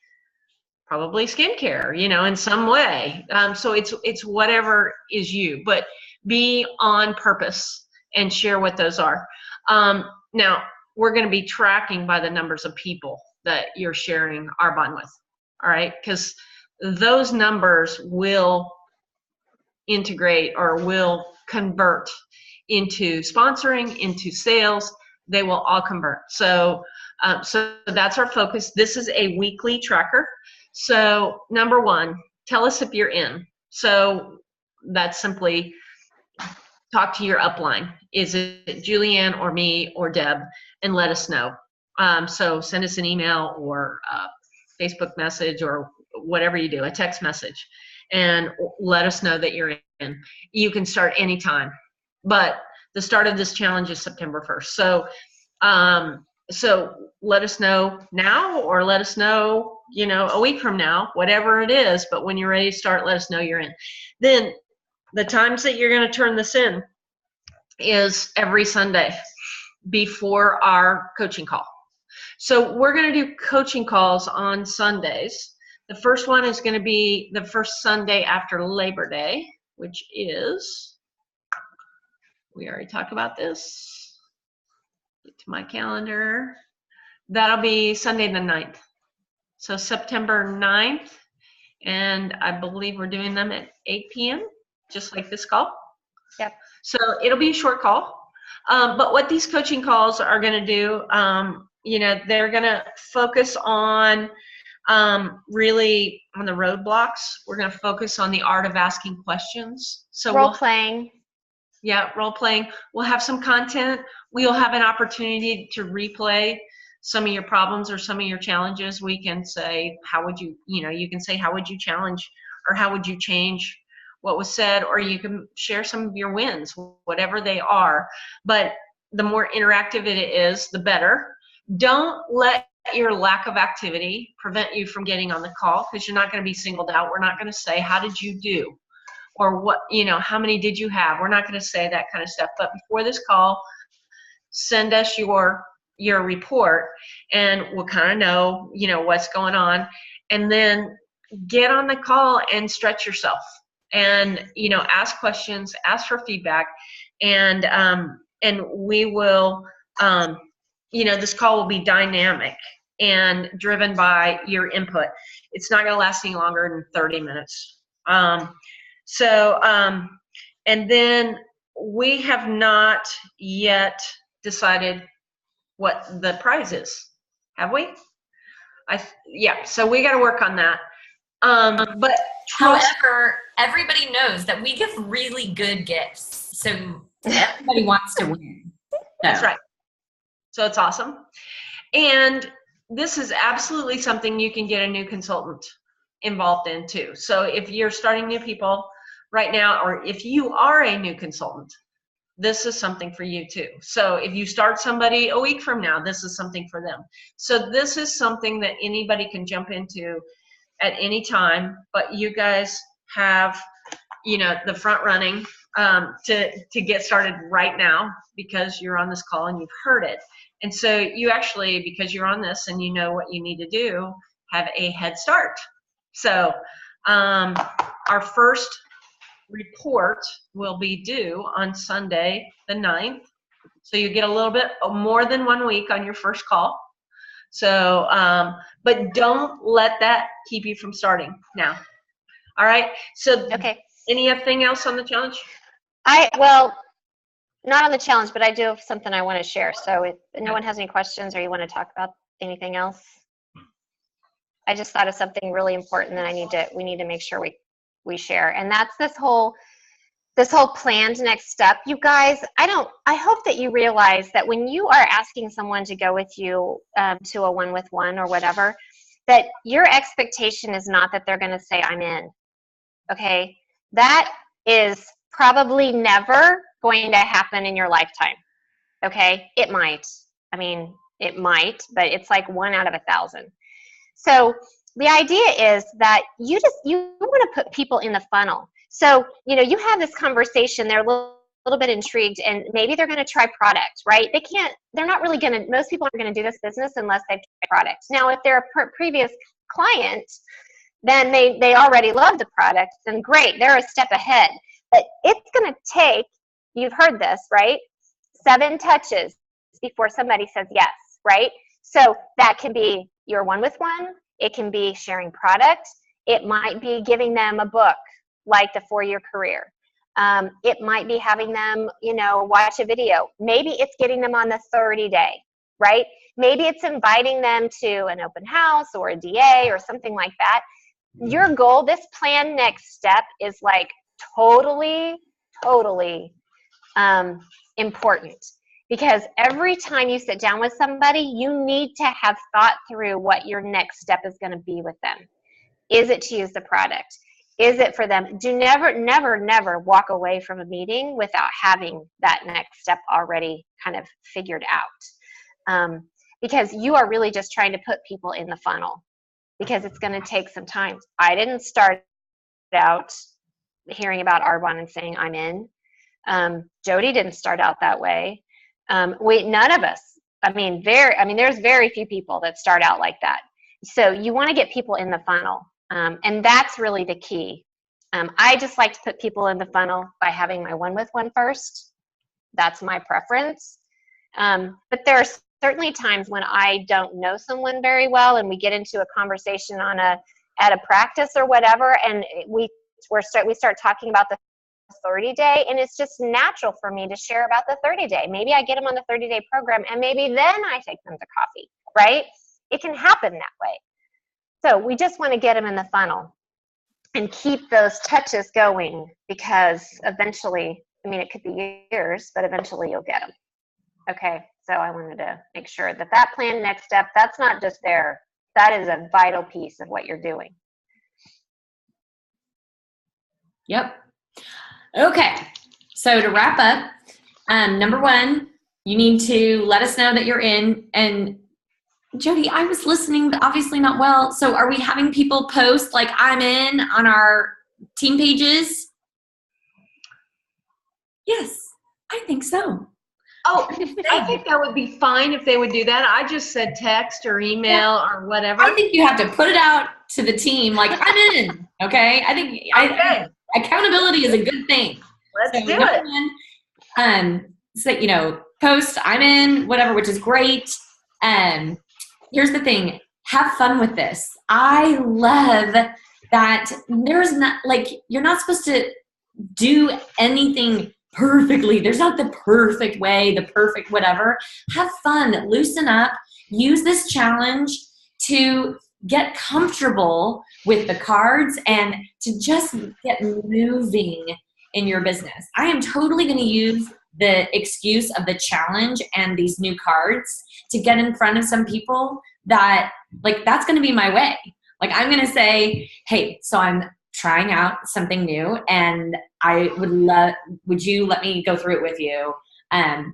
probably skincare, in some way. So it's whatever is you, but be on purpose and share what those are. Now, we're going to be tracking by the numbers of people that you're sharing Arbonne with, all right? Because those numbers will integrate or will convert into sponsoring, into sales. They will all convert. So that's our focus. This is a weekly tracker. So number one, tell us if you're in. So that's simply talk to your upline. Is it Julianne or me or Deb? And let us know. So send us an email or a Facebook message or whatever you do, a text message, and let us know that you're in. You can start anytime, but the start of this challenge is September 1st. So let us know now, or let us know, a week from now, whatever it is. But when you're ready to start, let us know you're in. Then the times that you're going to turn this in is every Sunday before our coaching call. So we're going to do coaching calls on Sundays. The first one is going to be the first Sunday after Labor Day, which is, we already talked about this. Get to my calendar. That'll be Sunday the 9th. So September 9th, and I believe we're doing them at 8 p.m., just like this call. Yep. So it'll be a short call. But what these coaching calls are going to do, they're going to focus on really on the roadblocks. We're going to focus on the art of asking questions. So role playing. Yeah, role playing. We'll have some content. We'll have an opportunity to replay some of your problems or some of your challenges. We can say, you can say, how would you challenge, or how would you change what was said, or you can share some of your wins, whatever they are. But the more interactive it is, the better. Don't let your lack of activity prevent you from getting on the call, because you're not going to be singled out. We're not going to say, how did you do? Or what, how many did you have? We're not going to say that kind of stuff. But before this call, send us your report, and we'll kind of know, what's going on. And then get on the call and stretch yourself, and, ask questions, ask for feedback. And we will, this call will be dynamic and driven by your input. It's not going to last any longer than 30 minutes. And then we have not yet decided what the prize is, have we? So we got to work on that. But however, everybody knows that we give really good gifts, so everybody wants to win. That's right. So it's awesome. And this is absolutely something you can get a new consultant involved in too. So if you're starting new people right now, or if you are a new consultant, this is something for you too. So if you start somebody a week from now, this is something for them. So this is something that anybody can jump into at any time, but you guys have, the front running to get started right now, because you're on this call and you've heard it. And so you actually, because you're on this and you know what you need to do, have a head start. So our first report will be due on Sunday the 9th. So you get a little bit more than 1 week on your first call. So, but don't let that keep you from starting now. All right. So Okay. Anything else on the challenge? Not on the challenge, but I do have something I want to share. So if no one has any questions, or you want to talk about anything else, I just thought of something really important that we need to make sure we share. And that's this whole planned next step. You guys, I hope that you realize that when you are asking someone to go with you to a 1-with-1 or whatever, that your expectation is not that they're going to say, I'm in. Okay. That is probably never going to happen in your lifetime. Okay. It might. It might, but it's like 1 out of 1,000. So the idea is that you want to put people in the funnel. So, you have this conversation, they're a little bit intrigued, and maybe they're going to try product, right? Most people aren't going to do this business unless they've tried product. Now, if they're a previous client, then they already love the product, then great, they're a step ahead. But it's going to take, you've heard this, right? 7 touches before somebody says yes, right? So that can be your one-with-one. It can be sharing product. It might be giving them a book like The 4-Year Career. It might be having them, watch a video. Maybe it's getting them on the 30-day, right? Maybe it's inviting them to an open house or a DA or something like that. Your goal, this plan next step, is like totally important, because every time you sit down with somebody, you need to have thought through what your next step is going to be with them. Is it to use the product? Is it for them? Do never walk away from a meeting without having that next step already kind of figured out. Because you are really just trying to put people in the funnel, because it's going to take some time. I didn't start out hearing about Arbonne and saying I'm in. Jody didn't start out that way. None of us. There's very few people that start out like that. So you want to get people in the funnel. And that's really the key. I just like to put people in the funnel by having my one-with-one first. That's my preference. But there are certainly times when I don't know someone very well, and we get into a conversation at a practice or whatever, and we start talking about the 30-day, and it's just natural for me to share about the 30-day. Maybe I get them on the 30-day program, and maybe then I take them to coffee, right? It can happen that way. So we just want to get them in the funnel and keep those touches going, because eventually, it could be years, but eventually you'll get them. Okay, so I wanted to make sure that plan next step, that's not just there. That is a vital piece of what you're doing. Yep. Okay, so to wrap up, number 1, you need to let us know that you're in. And Jody, I was listening, but obviously not well. So are we having people post like I'm in on our team pages? Yes, I think so. Oh, I think that would be fine if they would do that. I just said text or email or whatever. I think you have to put it out to the team like I'm in, okay? I think accountability is a good thing. Let's do it. So, post I'm in, whatever, which is great. Here's the thing, have fun with this. I love that there's not, you're not supposed to do anything perfectly. There's not the perfect way, the perfect whatever. Have fun, loosen up, use this challenge to get comfortable with the cards and to just get moving in your business. I am totally going to use the excuse of the challenge and these new cards to get in front of some people that that's going to be my way. I'm going to say, hey, so I'm trying out something new and I would you let me go through it with you?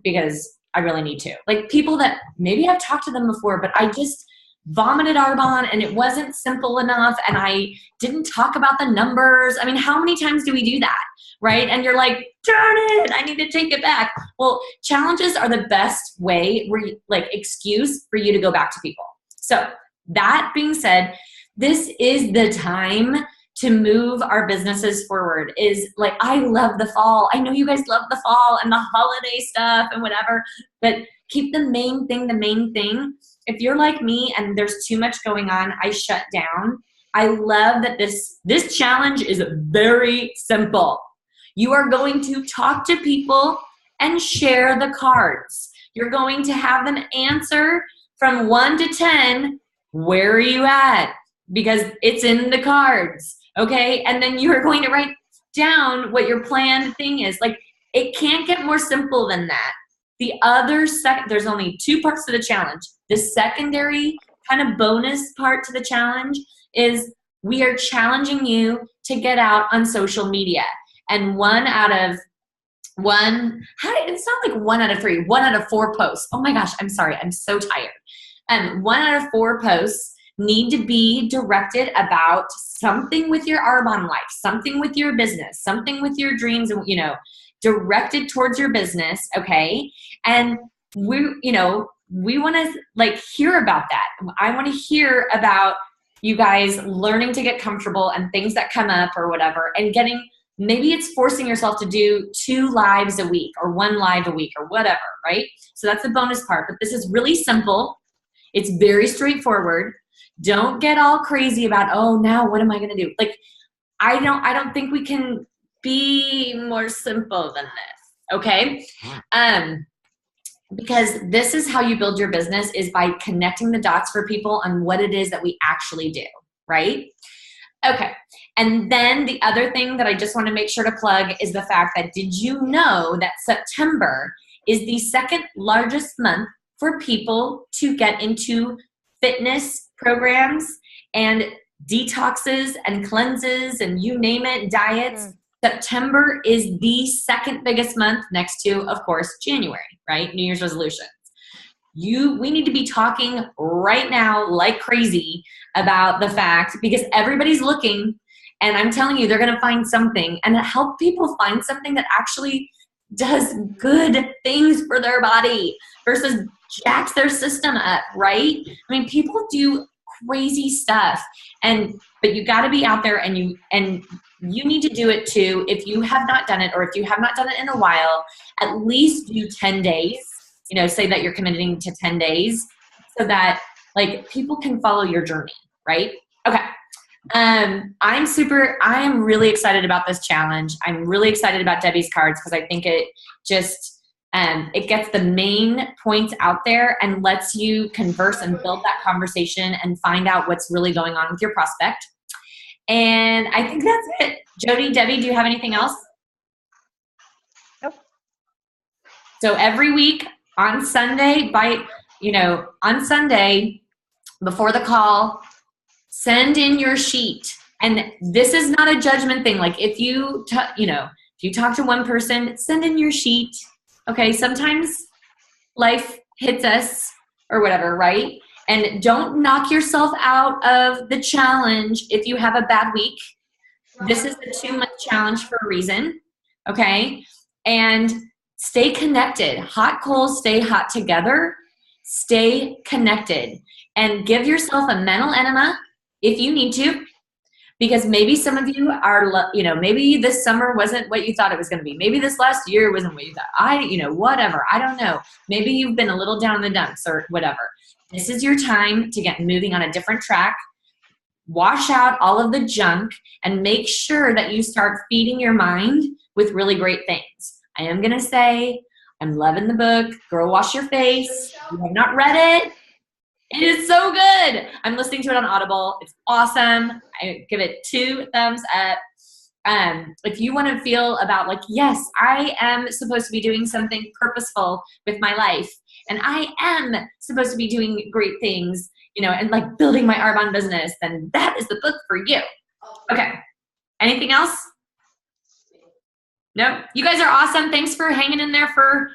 Because I really need to. People that maybe I've talked to them before, but I just vomited Arbonne and it wasn't simple enough and I didn't talk about the numbers. How many times do we do that, right? And you're like, darn it, I need to take it back. Well, challenges are the best way, excuse for you to go back to people. So that being said, this is the time to move our businesses forward. I love the fall. I know you guys love the fall and the holiday stuff and whatever, but keep the main thing. If you're like me and there's too much going on, I shut down. I love that this challenge is very simple. You are going to talk to people and share the cards. You're going to have them answer from 1 to 10, where are you at? Because it's in the cards, okay? And then you're going to write down what your planned thing is. It can't get more simple than that. The other there's only 2 parts to the challenge. The secondary kind of bonus part to the challenge is we are challenging you to get out on social media. And it's not like 1 out of 3, 1 out of 4 posts. Oh my gosh, I'm sorry, I'm so tired. 1 out of 4 posts need to be directed about something with your Arbonne life, something with your business, something with your dreams, and directed towards your business, okay? And we want to hear about that. I want to hear about you guys learning to get comfortable and things that come up or whatever, and maybe it's forcing yourself to do 2 lives a week or 1 live a week or whatever, right? So that's the bonus part, but this is really simple. It's very straightforward. Don't get all crazy about, oh, now what am I going to do? Like, I don't think we can be more simple than this, okay? Because this is how you build your business, is by connecting the dots for people on what it is that we actually do, right? Okay. And then the other thing that I just want to make sure to plug is the fact that, did you know that September is the 2nd largest month for people to get into fitness programs and detoxes and cleanses and you name it, diets? September is the 2nd biggest month, next to, of course, January, right? New Year's resolutions. We need to be talking right now like crazy about the fact, because everybody's looking, and I'm telling you, they're going to find something, and help people find something that actually does good things for their body versus jacks their system up, right? I mean, people do crazy stuff, but you got to be out there, and you need to do it too. If you have not done it, or if you have not done it in a while, at least do 10 days, say that you're committing to 10 days so that like people can follow your journey, right? Okay. I am really excited about this challenge. I'm really excited about Debbie's cards because I think it just, it gets the main points out there and lets you converse and build that conversation and find out what's really going on with your prospect. And I think that's it. Jody, Debbie, do you have anything else? Nope. So every week on Sunday, on Sunday before the call, send in your sheet. And this is not a judgment thing. Like if you talk to one person, send in your sheet. Okay, sometimes life hits us or whatever, right? And don't knock yourself out of the challenge if you have a bad week. This is the 2-month challenge for a reason, okay? And stay connected. Hot coals stay hot together. Stay connected. And give yourself a mental enema if you need to, because maybe some of you are, maybe this summer wasn't what you thought it was going to be. Maybe this last year wasn't what you thought. Whatever. I don't know. Maybe you've been a little down in the dumps or whatever. This is your time to get moving on a different track. Wash out all of the junk and make sure that you start feeding your mind with really great things. I am going to say, I'm loving the book, Girl Wash Your Face. If you have not read it, it is so good. I'm listening to it on Audible. It's awesome. I give it 2 thumbs up. If you want to feel about like, yes, I am supposed to be doing something purposeful with my life, and I am supposed to be doing great things, and like building my Arbonne business, then that is the book for you. Okay. Anything else? No? You guys are awesome. Thanks for hanging in there for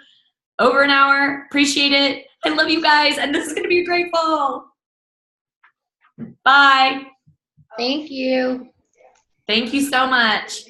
over an hour. Appreciate it. I love you guys, and this is going to be a great fall. Bye. Thank you. Thank you so much.